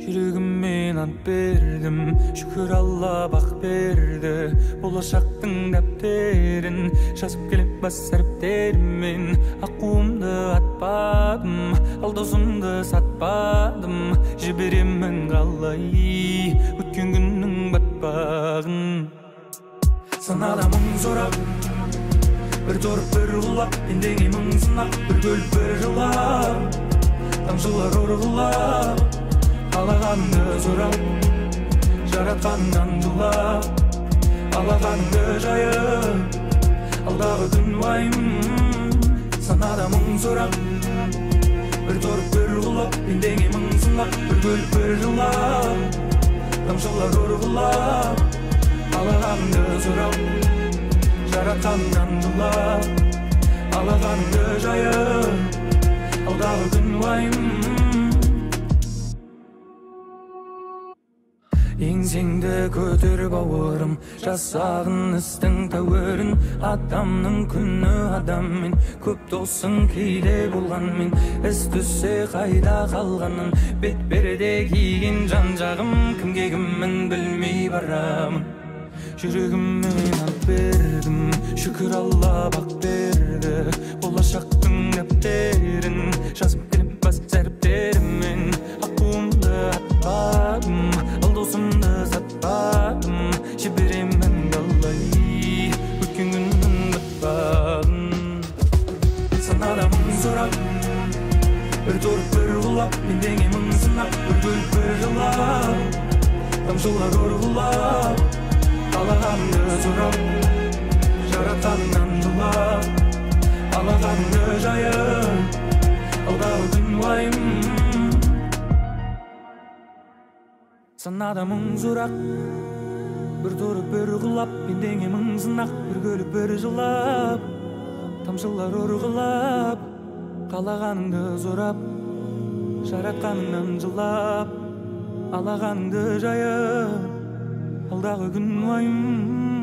Жүрегіммен ант бердім, шүкір Алла бақ берді. Болашақтың дәптерін жазып келіп бас әріптермен. Аққуымды атпадым, ал досымды сатпадым. Жіберемін қалай өткен күннің батпағын. Санада мың сұрап, бір торып бір ұлап, ендеңе мың сынақ, бір көліп бір жылап, тамшылар ұрғылап, қалағанды сұрап, жаратқаннан жылап, алағанды жайып, алдағы күн уайым. Санада мың сұрап, бір торып бір ұлап, ендеңе мың сынақ, бір көліп бір жылап, тамшылар ұрғылап, қалағанды сұрап, жаратқаннан жылап, алағанды жайып, алдағы күн уайым. Еңсеңді көтер бауырым, жасағын істің тәуірін. Адамның күні адаммен, көп досың кейде болғанмен. Іс түссе қайда қалғанын, бет берде киген жан жағым. Кімге кіммін білмей барамын. Жүрегіммен ант бердім, шүкір Алла бақ берді. Болашақтың дәптерін жазып келіп бас әріптерімен. Аққуымды атпадым, ал досымды сатпадым. Жіберемін қалай өткен күннің батпағын. Санада мың сұрап, бір торып бір ұлап, ендеңе мың сынақ, бір көліп бір жылап, тамшылар ұрғылап, қалағанды сұрап, жаратқаннан жылап, алағанды жайып, алдағы күн уайым. Санада мың сұрақ, бір торып бір ұғылап, ендеңе мың сынақ, бір көліп бір жылап, тамшылар ұрғылап, қалағанды сұрап, жаратқаннан жылап, алағанды жайып, алдағы күн уайым.